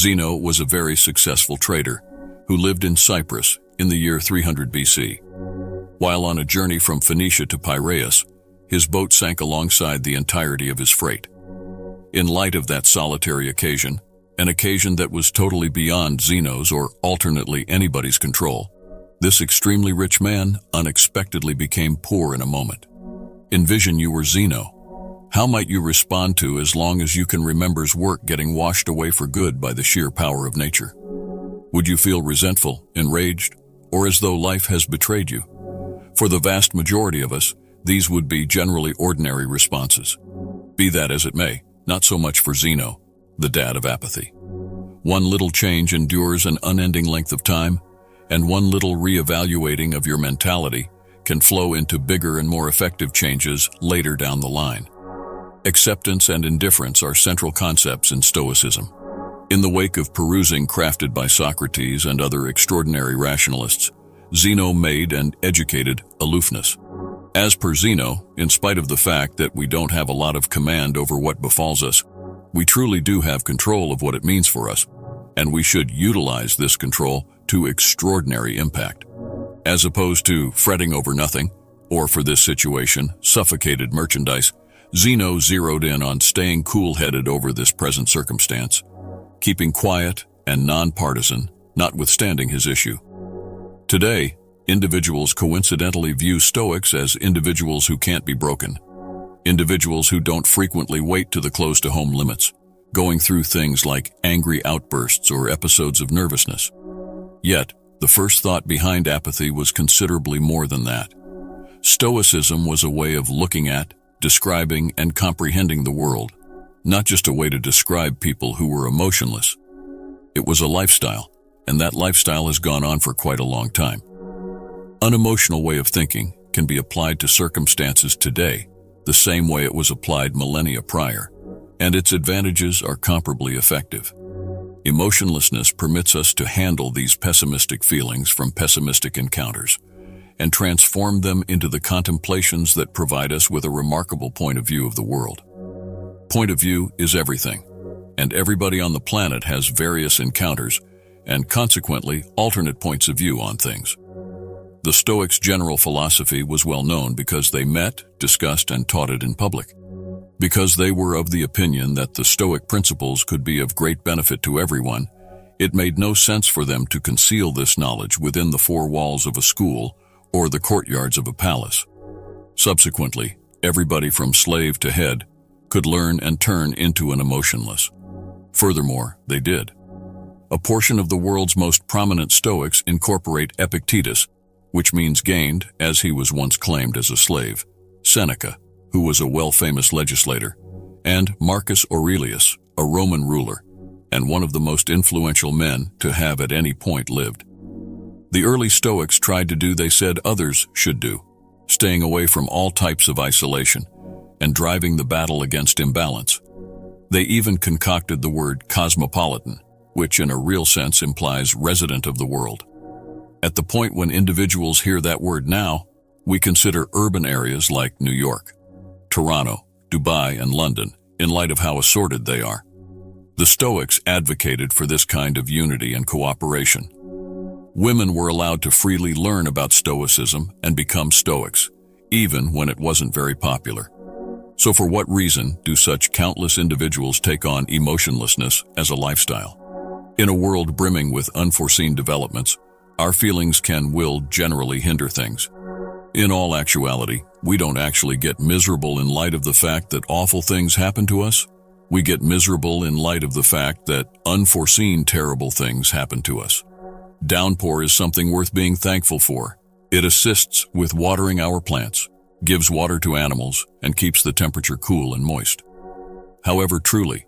Zeno was a very successful trader who lived in Cyprus in the year 300 BC. While on a journey from Phoenicia to Piraeus, his boat sank alongside the entirety of his freight. In light of that solitary occasion, an occasion that was totally beyond Zeno's or alternately anybody's control, this extremely rich man unexpectedly became poor in a moment. Envision you were Zeno. How might you respond to as long as you can remember's work getting washed away for good by the sheer power of nature? Would you feel resentful, enraged, or as though life has betrayed you? For the vast majority of us, these would be generally ordinary responses. Be that as it may, not so much for Zeno, the dad of apathy. One little change endures an unending length of time, and one little reevaluating of your mentality can flow into bigger and more effective changes later down the line. Acceptance and indifference are central concepts in Stoicism. In the wake of perusing crafted by Socrates and other extraordinary rationalists, Zeno made and educated aloofness. As per Zeno, in spite of the fact that we don't have a lot of command over what befalls us, we truly do have control of what it means for us, and we should utilize this control to extraordinary impact. As opposed to fretting over nothing, or for this situation, suffocated merchandise, Zeno zeroed in on staying cool-headed over this present circumstance, keeping quiet and non-partisan, notwithstanding his issue. Today, individuals coincidentally view Stoics as individuals who can't be broken, individuals who don't frequently wait to the close-to-home limits, going through things like angry outbursts or episodes of nervousness. Yet, the first thought behind apathy was considerably more than that. Stoicism was a way of looking at, describing, and comprehending the world, not just a way to describe people who were emotionless. It was a lifestyle, and that lifestyle has gone on for quite a long time. Unemotional way of thinking can be applied to circumstances today, the same way it was applied millennia prior, and its advantages are comparably effective. Emotionlessness permits us to handle these pessimistic feelings from pessimistic encounters and transform them into the contemplations that provide us with a remarkable point of view of the world. Point of view is everything, and everybody on the planet has various encounters and consequently alternate points of view on things. The Stoics' general philosophy was well known because they met, discussed, and taught it in public. Because they were of the opinion that the Stoic principles could be of great benefit to everyone, it made no sense for them to conceal this knowledge within the four walls of a school or the courtyards of a palace. Subsequently, everybody from slave to head could learn and turn into an emotionless. Furthermore, they did. A portion of the world's most prominent Stoics incorporate Epictetus, which means gained, as he was once claimed as a slave, Seneca, who was a well-famous legislator, and Marcus Aurelius, a Roman ruler, and one of the most influential men to have at any point lived. The early Stoics tried to do they said others should do, staying away from all types of isolation and driving the battle against imbalance. They even concocted the word cosmopolitan, which in a real sense implies resident of the world. At the point when individuals hear that word now, we consider urban areas like New York, Toronto, Dubai, and London, in light of how assorted they are. The Stoics advocated for this kind of unity and cooperation. Women were allowed to freely learn about Stoicism and become Stoics, even when it wasn't very popular. So for what reason do such countless individuals take on emotionlessness as a lifestyle? In a world brimming with unforeseen developments, our feelings will generally hinder things. In all actuality, we don't actually get miserable in light of the fact that awful things happen to us. We get miserable in light of the fact that unforeseen terrible things happen to us. Downpour is something worth being thankful for. It assists with watering our plants, gives water to animals, and keeps the temperature cool and moist. However, truly,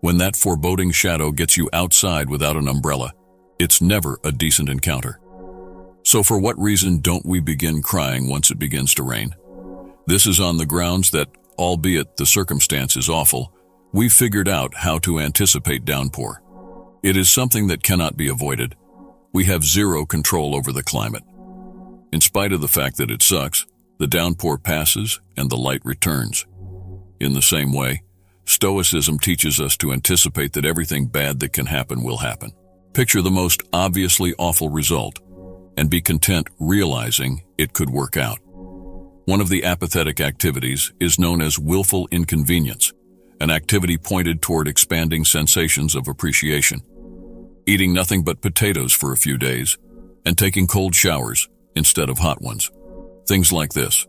when that foreboding shadow gets you outside without an umbrella, it's never a decent encounter. So for what reason don't we begin crying once it begins to rain? This is on the grounds that, albeit the circumstance is awful, we've figured out how to anticipate downpour. It is something that cannot be avoided. We have zero control over the climate. In spite of the fact that it sucks, the downpour passes and the light returns. In the same way, Stoicism teaches us to anticipate that everything bad that can happen will happen. Picture the most obviously awful result, and be content realizing it could work out. One of the apathetic activities is known as willful inconvenience, an activity pointed toward expanding sensations of appreciation. Eating nothing but potatoes for a few days, and taking cold showers instead of hot ones. Things like this.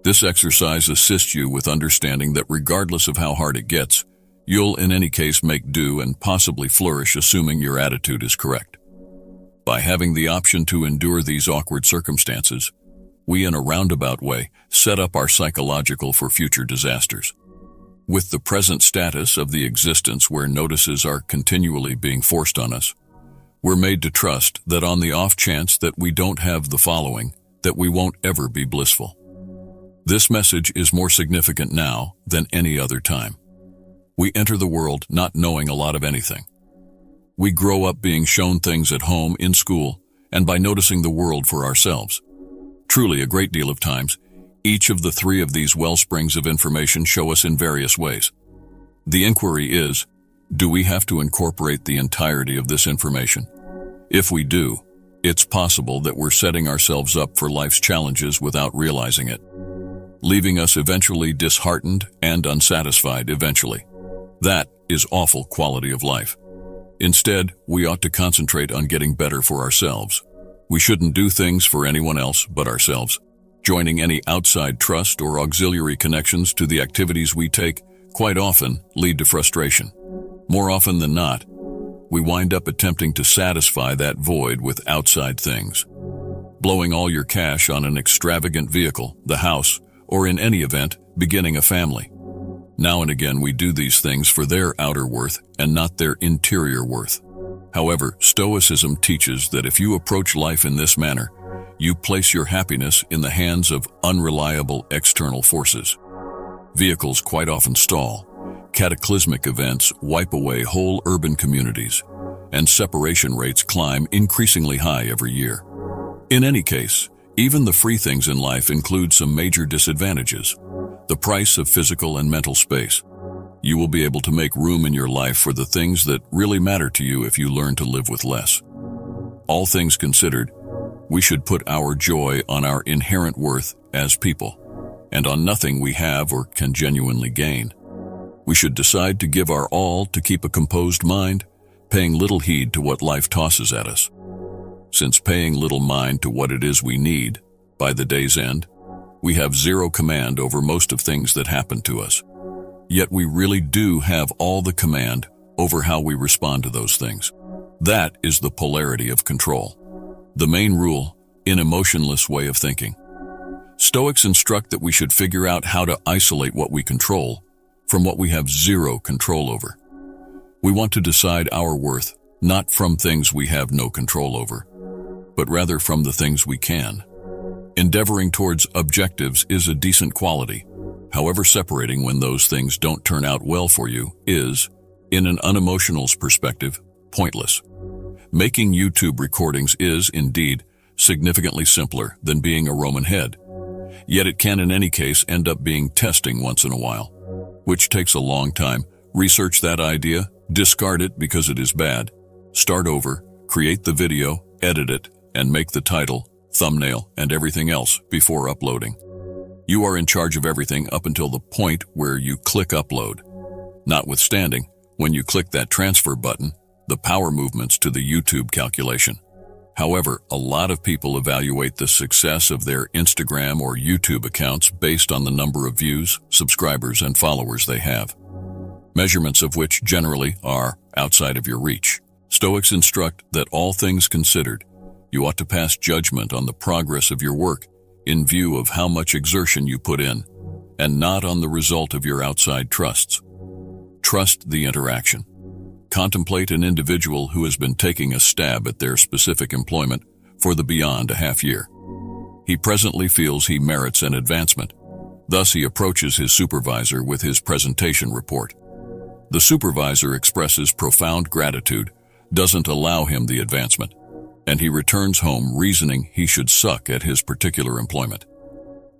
This exercise assists you with understanding that regardless of how hard it gets, you'll in any case make do and possibly flourish, assuming your attitude is correct. By having the option to endure these awkward circumstances, we in a roundabout way set up our psychological for future disasters. With the present status of the existence where notices are continually being forced on us, we're made to trust that on the off chance that we don't have the following, that we won't ever be blissful. This message is more significant now than any other time. We enter the world not knowing a lot of anything. We grow up being shown things at home, in school, and by noticing the world for ourselves. Truly, a great deal of times, each of the three of these wellsprings of information show us in various ways. The inquiry is, do we have to incorporate the entirety of this information? If we do, it's possible that we're setting ourselves up for life's challenges without realizing it, leaving us eventually disheartened and unsatisfied eventually. That is awful quality of life. Instead, we ought to concentrate on getting better for ourselves. We shouldn't do things for anyone else but ourselves. Joining any outside trust or auxiliary connections to the activities we take quite often lead to frustration. More often than not, we wind up attempting to satisfy that void with outside things. Blowing all your cash on an extravagant vehicle, the house, or in any event, beginning a family. Now and again we do these things for their outer worth and not their interior worth. However, Stoicism teaches that if you approach life in this manner, you place your happiness in the hands of unreliable external forces. Vehicles quite often stall, cataclysmic events wipe away whole urban communities, and separation rates climb increasingly high every year. In any case, even the free things in life include some major disadvantages. The price of physical and mental space. You will be able to make room in your life for the things that really matter to you if you learn to live with less. All things considered, we should put our joy on our inherent worth as people, and on nothing we have or can genuinely gain. We should decide to give our all to keep a composed mind, paying little heed to what life tosses at us. Since paying little mind to what it is we need, by the day's end, we have zero command over most of things that happen to us. Yet we really do have all the command over how we respond to those things. That is the polarity of control. The main rule in emotionless way of thinking. Stoics instruct that we should figure out how to isolate what we control from what we have zero control over. We want to decide our worth not from things we have no control over, but rather from the things we can. Endeavoring towards objectives is a decent quality. However, separating when those things don't turn out well for you is, in an unemotional perspective, pointless. Making YouTube recordings is, indeed, significantly simpler than being a Roman head. Yet it can in any case end up being testing once in a while, which takes a long time. Research that idea, discard it because it is bad, start over, create the video, edit it, and make the title, thumbnail, and everything else before uploading. You are in charge of everything up until the point where you click upload. Notwithstanding, when you click that transfer button, the power movements to the YouTube calculation. However, a lot of people evaluate the success of their Instagram or YouTube accounts based on the number of views, subscribers, and followers they have, measurements of which generally are outside of your reach. Stoics instruct that all things considered, you ought to pass judgment on the progress of your work in view of how much exertion you put in, and not on the result of your outside trusts. Trust the interaction. Contemplate an individual who has been taking a stab at their specific employment for the beyond a half year. He presently feels he merits an advancement. Thus he approaches his supervisor with his presentation report. The supervisor expresses profound gratitude, doesn't allow him the advancement, and he returns home reasoning he should suck at his particular employment.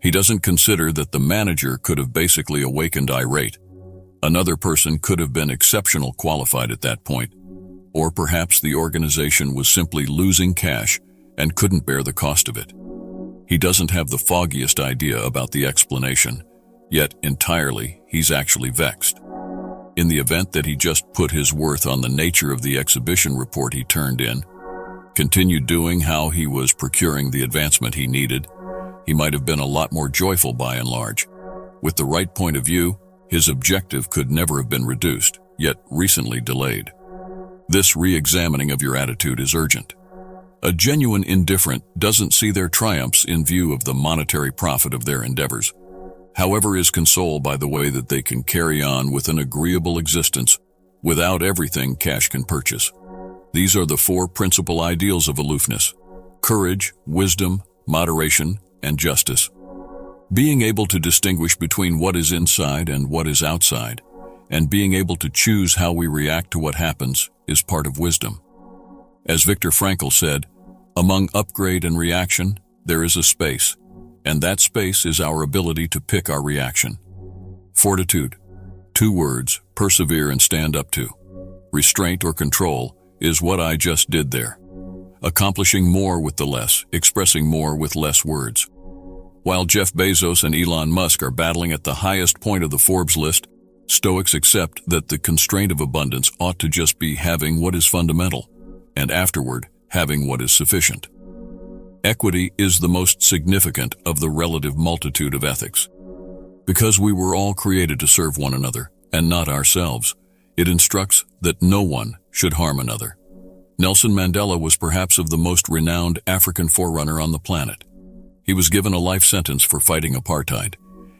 He doesn't consider that the manager could have basically awakened irate, Another person could have been exceptional qualified at that point, or perhaps the organization was simply losing cash and couldn't bear the cost of it. He doesn't have the foggiest idea about the explanation, yet entirely he's actually vexed. In the event that he just put his worth on the nature of the exhibition report he turned in, continued doing how he was procuring the advancement he needed, he might have been a lot more joyful by and large. With the right point of view, his objective could never have been reduced, yet recently delayed. This re-examining of your attitude is urgent. A genuine indifferent doesn't see their triumphs in view of the monetary profit of their endeavors, however is consoled by the way that they can carry on with an agreeable existence without everything cash can purchase. These are the four principal ideals of aloofness: courage, wisdom, moderation, and justice. Being able to distinguish between what is inside and what is outside, and being able to choose how we react to what happens, is part of wisdom. As Viktor Frankl said, among upgrade and reaction, there is a space, and that space is our ability to pick our reaction. Fortitude, 2 words, persevere and stand up to. Restraint or control is what I just did there. Accomplishing more with the less, expressing more with less words. While Jeff Bezos and Elon Musk are battling at the highest point of the Forbes list, Stoics accept that the constraint of abundance ought to just be having what is fundamental, and afterward, having what is sufficient. Equity is the most significant of the relative multitude of ethics. Because we were all created to serve one another, and not ourselves, it instructs that no one should harm another. Nelson Mandela was perhaps of the most renowned African forerunner on the planet. He was given a life sentence for fighting apartheid,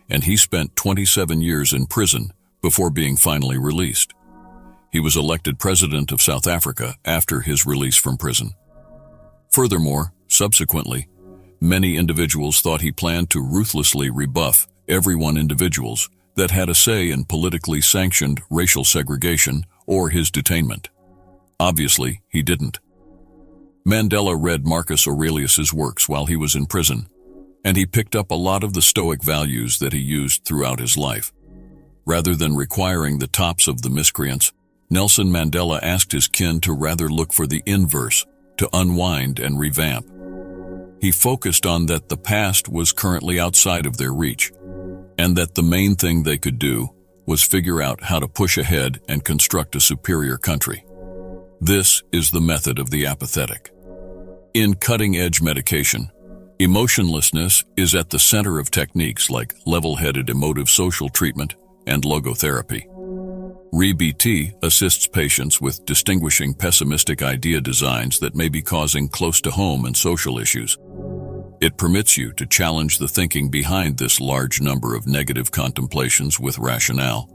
and he spent 27 years in prison before being finally released. He was elected president of South Africa after his release from prison. Furthermore, subsequently, many individuals thought he planned to ruthlessly rebuff individuals that had a say in politically sanctioned racial segregation or his detainment. Obviously, he didn't. Mandela read Marcus Aurelius's works while he was in prison, and he picked up a lot of the Stoic values that he used throughout his life. Rather than requiring the tops of the miscreants, Nelson Mandela asked his kin to rather look for the inverse, to unwind and revamp. He focused on that the past was currently outside of their reach, and that the main thing they could do was figure out how to push ahead and construct a superior country. This is the method of the apathetic. In cutting-edge medication, emotionlessness is at the center of techniques like level-headed emotive social treatment and logotherapy. ReBT assists patients with distinguishing pessimistic idea designs that may be causing close-to-home and social issues. It permits you to challenge the thinking behind this large number of negative contemplations with rationale.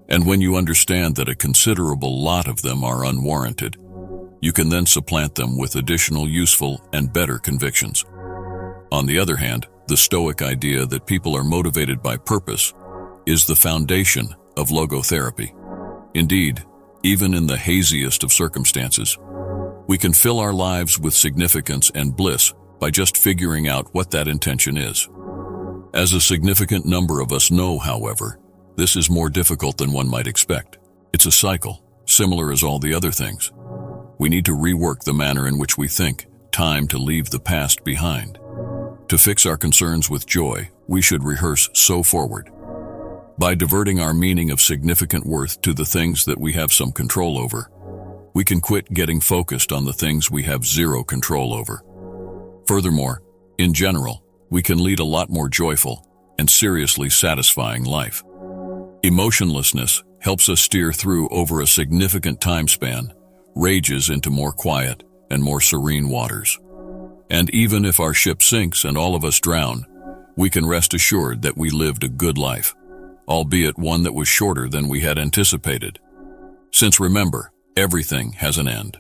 And when you understand that a considerable lot of them are unwarranted, you can then supplant them with additional useful and better convictions. On the other hand, the Stoic idea that people are motivated by purpose is the foundation of logotherapy. Indeed, even in the haziest of circumstances, we can fill our lives with significance and bliss by just figuring out what that intention is. As a significant number of us know, however, this is more difficult than one might expect. It's a cycle, similar as all the other things. We need to rework the manner in which we think, time to leave the past behind. To fix our concerns with joy, we should rehearse so forward. By diverting our meaning of significant worth to the things that we have some control over, we can quit getting focused on the things we have zero control over. Furthermore, in general, we can lead a lot more joyful and seriously satisfying life. Emotionlessness helps us steer through over a significant time span, rages into more quiet and more serene waters. And even if our ship sinks and all of us drown, we can rest assured that we lived a good life, albeit one that was shorter than we had anticipated. Since remember, everything has an end.